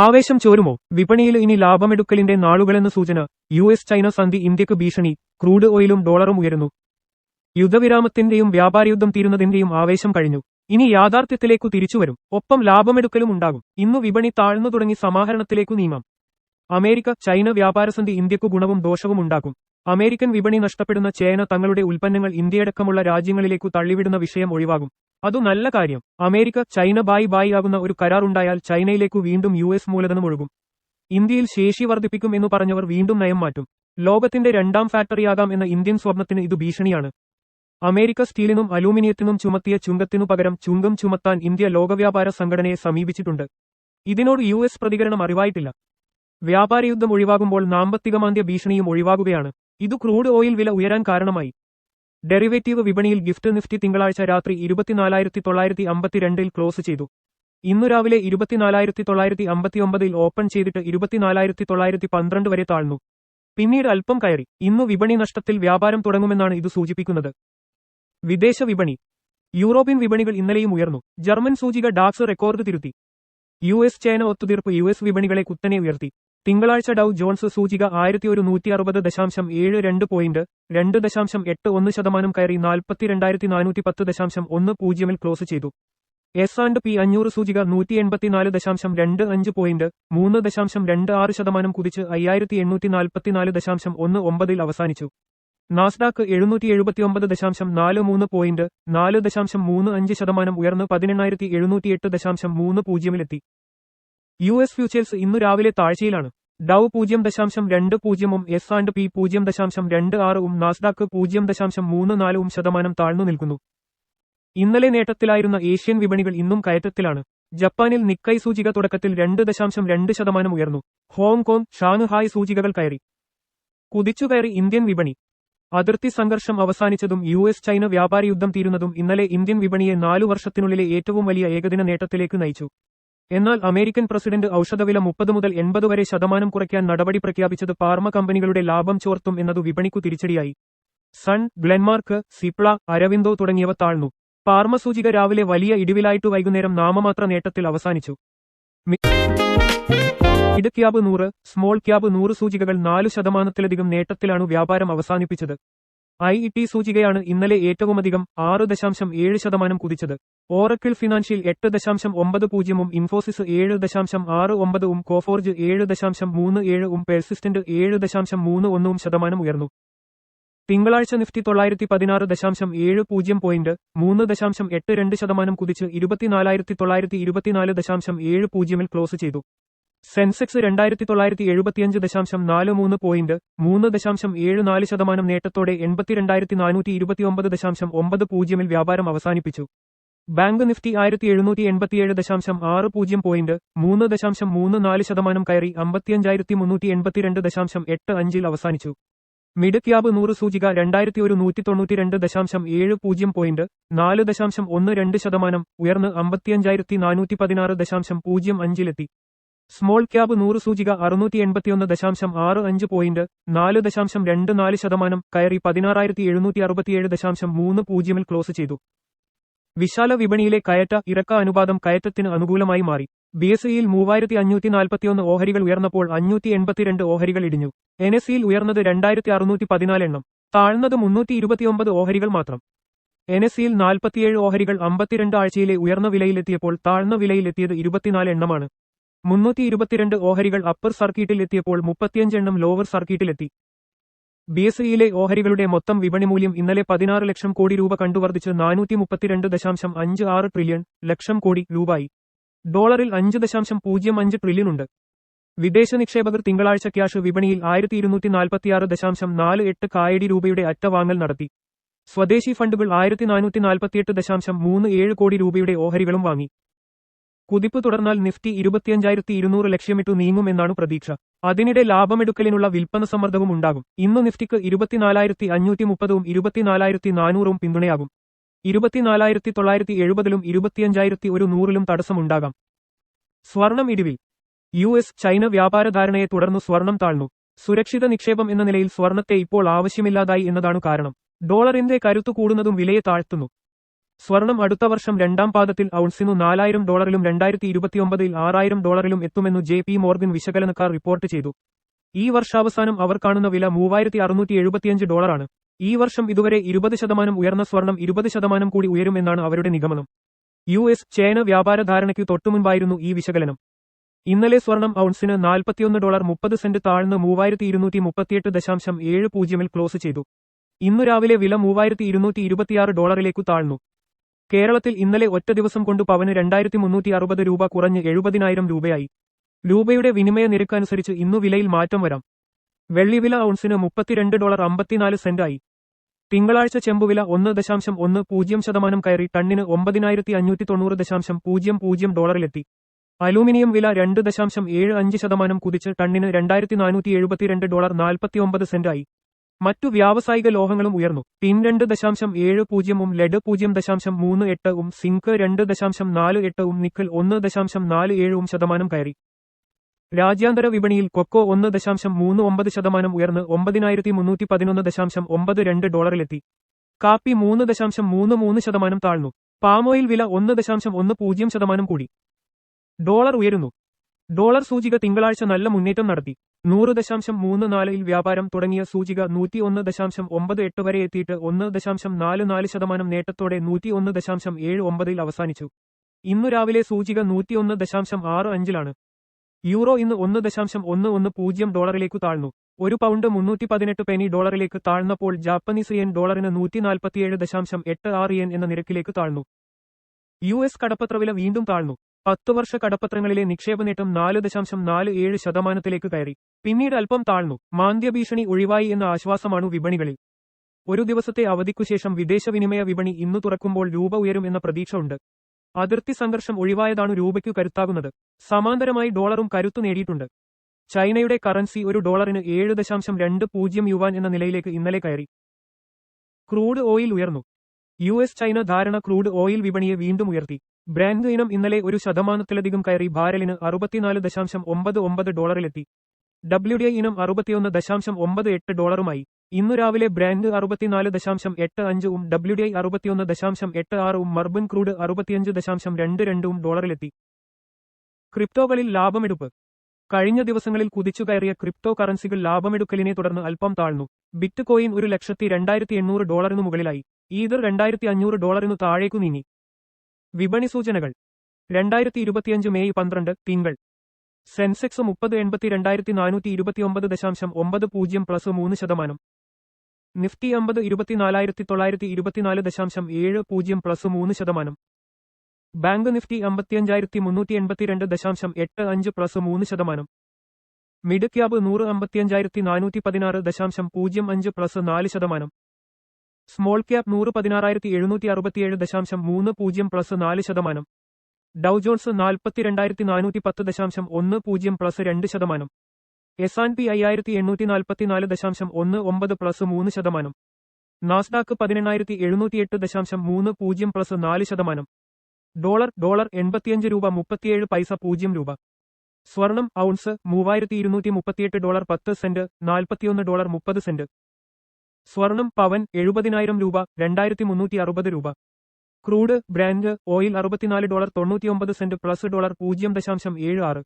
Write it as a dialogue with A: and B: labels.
A: ആവേശം ചോരുമോ? വിപണിയിൽ ഇനി ലാഭമെടുക്കലിന്റെ നാളുകളെന്ന് സൂചന. US-ചൈന സന്ധി ഇന്ത്യക്ക് ഭീഷണി. ക്രൂഡ് ഓയിലും ഡോളറും ഉയരുന്നു. യുദ്ധവിരാമത്തിന്റെയും വ്യാപാരയുദ്ധം തീരുന്നതിന്റെയും ആവേശം കഴിഞ്ഞു. ഇനി യാഥാർത്ഥ്യത്തിലേക്കു തിരിച്ചുവരും. ഒപ്പം ലാഭമെടുക്കലും ഉണ്ടാകും. ഇന്നു വിപണി താഴ്ന്നു തുടങ്ങി സമാഹരണത്തിലേക്കു നീങ്ങാം. അമേരിക്ക ചൈന വ്യാപാരസന്ധി ഇന്ത്യക്കു ഗുണവും ദോഷവും ഉണ്ടാക്കും. അമേരിക്കൻ വിപണി നഷ്ടപ്പെടുന്ന ചൈന തങ്ങളുടെ ഉൽപ്പന്നങ്ങൾ ഇന്ത്യയടക്കമുള്ള രാജ്യങ്ങളിലേക്കു തള്ളിവിടുന്ന വിഷയം ഒഴിവാകും. അതു നല്ല കാര്യം. അമേരിക്ക ചൈന ബായി ആകുന്ന ഒരു കരാറുണ്ടായാൽ ചൈനയിലേക്കു വീണ്ടും US മൂലധനം ഒഴുകും. ഇന്ത്യയിൽ ശേഷി വർദ്ധിപ്പിക്കും എന്നു പറഞ്ഞവർ വീണ്ടും നയം മാറ്റും. ലോകത്തിന്റെ രണ്ടാം ഫാക്ടറിയാകാം എന്ന ഇന്ത്യൻ സ്വപ്നത്തിന് ഇതു ഭീഷണിയാണ്. അമേരിക്ക സ്റ്റീലിനും അലൂമിനിയത്തിനും ചുമത്തിയ ചുങ്കത്തിനു പകരം ചുങ്കം ചുമത്താൻ ഇന്ത്യ ലോകവ്യാപാര സംഘടനയെ സമീപിച്ചിട്ടുണ്ട്. ഇതിനോട് US പ്രതികരണം അറിവായിട്ടില്ല. വ്യാപാരയുദ്ധം ഒഴിവാകുമ്പോൾ സാമ്പത്തികമാന്ദ്യ ഭീഷണിയും ഒഴിവാകുകയാണ്. ഇതു ക്രൂഡ് ഓയിൽ വില ഉയരാൻ കാരണമായി. ഡെറിവേറ്റീവ് വിപണിയിൽ ഗിഫ്റ്റ് നിഫ്റ്റി തിങ്കളാഴ്ച രാത്രി 24,952 ക്ലോസ് ചെയ്തു. ഇന്നു രാവിലെ 24,959 ഓപ്പൺ ചെയ്തിട്ട് 24,912 വരെ താഴ്ന്നു. പിന്നീട് അല്പം കയറി. ഇന്നു വിപണി നഷ്ടത്തിൽ വ്യാപാരം തുടങ്ങുമെന്നാണ് ഇത് സൂചിപ്പിക്കുന്നത്. വിദേശ വിപണി. യൂറോപ്യൻ വിപണികൾ ഇന്നലെയും ഉയർന്നു. ജർമ്മൻ സൂചിക ഡാക്സ് റെക്കോർഡ് തിരുത്തി. US-ചൈന ഒത്തുതീർപ്പ് US വിപണികളെ കുത്തനെ ഉയർത്തി. തിങ്കളാഴ്ച ഡൗ ജോൺസ് സൂചിക 1160.72 പോയിന്റ് 2.81% കയറി 42,410.10 ക്ലോസ് ചെയ്തു. S&P 500 സൂചിക 184.25 പോയിന്റ് 3.26% കുതിച്ച് 5,844.19 അവസാനിച്ചു. നാസ്ഡാക്ക് 779.43 പോയിന്റ് 4.35% ഉയർന്ന് 18,708.30 US ഫ്യൂച്ചേഴ്സ് ഇന്നു രാവിലെ താഴ്ചയിലാണ്. ഡൗ 0.20 S&P 0.26 നാസ്ഡാക്ക് 0.34% താഴ്ന്നു നിൽക്കുന്നു. ഇന്നലെ നേട്ടത്തിലായിരുന്ന ഏഷ്യൻ വിപണികൾ ഇന്നും കയറ്റത്തിലാണ്. ജപ്പാനിൽ നിക്കൈ സൂചിക തുടക്കത്തിൽ 2.2% ഉയർന്നു. ഹോങ്കോങ്, ഷാങ്ഹായ് സൂചികകൾ കയറി. കുതിച്ചുകയറി ഇന്ത്യൻ വിപണി. അതിർത്തി സംഘർഷം അവസാനിച്ചതും US-ചൈന വ്യാപാരയുദ്ധം തീരുന്നതും ഇന്നലെ ഇന്ത്യൻ വിപണിയെ 4 വർഷത്തിനുള്ളിലെ ഏറ്റവും വലിയ ഏകദിന നേട്ടത്തിലേക്ക് നയിച്ചു. എന്നാൽ അമേരിക്കൻ പ്രസിഡന്റ് ഔഷധവില 30 മുതൽ 80 വരെ ശതമാനം കുറയ്ക്കാൻ നടപടി പ്രഖ്യാപിച്ചത് ഫാർമ കമ്പനികളുടെ ലാഭം ചോർത്തും എന്നതു വിപണിക്കു തിരിച്ചടിയായി. സൺ, ഗ്ലെൻമാർക്ക്, സിപ്ല, അരവിന്ദോ തുടങ്ങിയവ താഴ്ന്നു. ഫാർമ സൂചിക രാവിലെ വലിയ ഇടിവിലായിട്ടു വൈകുന്നേരം നാമമാത്ര നേട്ടത്തിൽ അവസാനിച്ചു. മിഡ് ക്യാബ് 100, സ്മോൾ ക്യാബ് 100 സൂചികകൾ 4% നേട്ടത്തിലാണു വ്യാപാരം അവസാനിപ്പിച്ചത്. IET സൂചികയാണ് ഇന്നലെ ഏറ്റവുമധികം 6.7% കുതിച്ചത്. Oracle Financial 8.90, Infosys 7.69, Coforge 7.37, Persistent 7.31% ഉയർന്നു. തിങ്കളാഴ്ച നിഫ്റ്റി 916.70 പോയിന്റ് 3.82% കുതിച്ച് 24,924.70 ക്ലോസ് ചെയ്തു. സെൻസെക്സ് 2,975.43 പോയിന്റ് 3.74% നേട്ടത്തോടെ 82,429.90 വ്യാപാരം അവസാനിപ്പിച്ചു. ബാങ്ക് നിഫ്റ്റി 1,787.60 പോയിന്റ് 3.34% കയറി 55,382.85 അവസാനിച്ചു. മിഡ് ക്യാബ് 100 സൂചിക 2,192.70 പോയിന്റ് 4.12% ഉയർന്ന് 55,416.05 സ്മോൾ ക്യാബ് 100 സൂചിക 681.65 പോയിന്റ് 4.24% കയറി 16,767.30 ക്ലോസ് ചെയ്തു. വിശാല വിപണിയിലെ കയറ്റ ഇറക്ക അനുപാതം കയറ്റത്തിന് അനുകൂലമായി മാറി. BSEയിൽ 3,541 ഓഹരികൾ ഉയർന്നപ്പോൾ 582 ഓഹരികൾ ഇടിഞ്ഞു. NSEയിൽ ഉയർന്നത് 2,614 എണ്ണം, താഴ്ന്നത് 329 ഓഹരികൾ മാത്രം. NSEയിൽ 47 ഓഹരികൾ 52 ആഴ്ചയിലെ ഉയർന്ന വിലയിലെത്തിയപ്പോൾ താഴ്ന്ന വിലയിലെത്തിയത് 24 എണ്ണമാണ്. 322 ഓഹരികൾ അപ്പർ സർക്യൂട്ടിൽ എത്തിയപ്പോൾ 35 എണ്ണം ലോവർ സർക്യൂട്ടിലെത്തി. BSEയിലെ ഓഹരികളുടെ മൊത്തം വിപണി മൂല്യം ഇന്നലെ 16 ലക്ഷം കോടി രൂപ കണ്ടുവർദ്ധിച്ച് 432.56 ട്രില്യൺ ലക്ഷം കോടി രൂപയായി. ഡോളറിൽ 5.05 ട്രില്യൺ ഉണ്ട്. വിദേശ നിക്ഷേപകർ തിങ്കളാഴ്ച ക്യാഷ് വിപണിയിൽ 1,246.48 കോടി രൂപയുടെ അറ്റ വാങ്ങൽ നടത്തി. സ്വദേശി ഫണ്ടുകൾ 1,448.37 കോടി രൂപയുടെ ഓഹരികളും വാങ്ങി. കുതിപ്പ് തുടർന്നാൽ നിഫ്റ്റി 25,200 ലക്ഷ്യമിട്ടു നീങ്ങുമെന്നാണ് പ്രതീക്ഷ. അതിനിടെ ലാഭമെടുക്കലിനുള്ള വിൽപ്പന സമ്മർദ്ദവും ഉണ്ടാകും. ഇന്നു നിഫ്റ്റിക്ക് 24,530 24,400 പിന്തുണയാകും. 24,970 25,100 തടസ്സമുണ്ടാകാം. സ്വർണം ഇടിവിൽ. US-ചൈന വ്യാപാര ധാരണയെ തുടർന്നു സ്വർണം താഴ്ന്നു. സുരക്ഷിത നിക്ഷേപം എന്ന നിലയിൽ സ്വർണത്തെ ഇപ്പോൾ ആവശ്യമില്ലാതായി എന്നതാണു കാരണം. ഡോളറിന്റെ കരുത്തു കൂടുന്നതും വിലയെ താഴ്ത്തുന്നു. സ്വർണം അടുത്ത വർഷം രണ്ടാം പാദത്തിൽ ഔൺസിനു $4,000 2029-ൽ $6,000 എത്തുമെന്നു JP മോർഗൻ വിശകലനക്കാർ റിപ്പോർട്ട് ചെയ്തു. ഈ വർഷാവസാനം അവർ കാണുന്ന വില $3,675 ആണ്. ഈ വർഷം ഇതുവരെ 20% ഉയർന്ന സ്വർണം 20% കൂടി ഉയരുമെന്നാണ് അവരുടെ നിഗമനം. US-ചൈന വ്യാപാര ധാരണയ്ക്കു തൊട്ടുമുൻപായിരുന്നു ഈ വിശകലനം. ഇന്നലെ സ്വർണം ഔൺസിന് $41.30 താഴ്ന്ന് 3,238.70-ൽ ക്ലോസ് ചെയ്തു. ഇന്നു രാവിലെ വില $3,226 താഴ്ന്നു. കേരളത്തിൽ ഇന്നലെ ഒറ്റ ദിവസം കൊണ്ട് പവന് 2,360 രൂപ കുറഞ്ഞ് 70,000 രൂപയായി. രൂപയുടെ വിനിമയ നിരക്ക് അനുസരിച്ച് ഇന്നു വിലയിൽ മാറ്റം വരാം. വെള്ളിവില ഔൺസിന് $32.54 ആയി. തിങ്കളാഴ്ച ചെമ്പുവില 1.10% കയറി ടണ്ണിന് 9,590.00 അലൂമിനിയം വില 2.75% കുതിച്ച് ടണ്ണിന് $2,472.49 ആയി. മറ്റു വ്യാവസായിക ലോഹങ്ങളും ഉയർന്നു. ടിൻ 2.70 ലെഡ് 0.38 സിങ്ക് 2.48 നിക്കൽ 1.47% കയറി. രാജ്യാന്തര വിപണിയിൽ കൊക്കോ 1.39% ഉയർന്ന് $9,311.92 കാപ്പി 3.33% താഴ്ന്നു. പാമോയിൽ വില 1.10% കൂടി. ഡോളർ ഉയരുന്നു. ഡോളർ സൂചിക തിങ്കളാഴ്ച നല്ല മുന്നേറ്റം നടത്തി. 100.34-ൽ വ്യാപാരം തുടങ്ങിയ സൂചിക 101.98 വരെ എത്തിയിട്ട് 1.44% നേട്ടത്തോടെ 101.79-ൽ അവസാനിച്ചു. ഇന്നു രാവിലെ സൂചിക 101.65-ലാണ്. യൂറോ ഇന്ന് $1.11 താഴ്ന്നു. ഒരു പൗണ്ട് 318 പെനി ഡോളറിലേക്ക് താഴ്ന്നപ്പോൾ ജാപ്പനീസ് yen ഡോളറിന് 147.86 എന്ന നിരക്കിലേക്ക് താഴ്ന്നു. US കടപ്പത്രവില വീണ്ടും താഴ്ന്നു. 10 വർഷ കടപ്പത്രങ്ങളിലെ നിക്ഷേപനേട്ടം 4.47% കയറി. പിന്നീട് അല്പം താഴ്ന്നു. മാന്ദ്യഭീഷണി ഒഴിവായി എന്ന ആശ്വാസമാണു വിപണികളിൽ. ഒരു ദിവസത്തെ അവധിക്കുശേഷം വിദേശ വിനിമയ വിപണി ഇന്നു തുറക്കുമ്പോൾ രൂപ ഉയരും എന്ന പ്രതീക്ഷ ഉണ്ട്. അതിർത്തി സംഘർഷം ഒഴിവായതാണു രൂപയ്ക്കു കരുത്താകുന്നത്. സമാന്തരമായി ഡോളറും കരുത്തു നേടിയിട്ടുണ്ട്. ചൈനയുടെ കറൻസി ഒരു ഡോളറിന് 7.20 യുവാൻ എന്ന നിലയിലേക്ക് ഇന്നലെ കയറി. ക്രൂഡ് ഓയിൽ ഉയർന്നു. US-ചൈന ധാരണ ക്രൂഡ് ഓയിൽ വിപണിയെ വീണ്ടും ഉയർത്തി. ബ്രാൻഡ് ഇനം ഇന്നലെ 1%-ലധികം കയറി ബാരലിന് $64.99 WTI ഇനം $61.98 ഇന്നു രാവിലെ ബ്രാൻഡ് $64.85 WTI $61.86 മർബൻ ക്രൂഡ് $65.22 ക്രിപ്റ്റോകളിൽ ലാഭമെടുപ്പ്. കഴിഞ്ഞ ദിവസങ്ങളിൽ കുതിച്ചുകയറിയ ക്രിപ്റ്റോ കറൻസികൾ ലാഭമെടുക്കലിനെ തുടർന്ന് അല്പം താഴ്ന്നു. ബിറ്റ് കോയിൻ $1,02,800 മുകളിലായി. ഈതർ $2,500 താഴേക്കു നീങ്ങി. വിപണി സൂചനകൾ. 2025 മെയ് 12 തിങ്കൾ. Sensex 30,8429.90+3%. Nifty 50 24,924.70+3%. Bank Nifty 55,382.85+3%. Mid cab 100 55,416.05+4%. Small cap 100 16,767.30+4%. ഡൗ John's 42,410.10+2%. S&P 5,844.19+3%. Nasdaq 18,708.30+4%. Dollar $85 37 സ്വർണം ഔൺസ് $3,238.10 $41.30. സ്വർണം പവൻ 70,000 രൂപ 2,360 രൂപ. Crude brand oil $64.99 plus $0.76.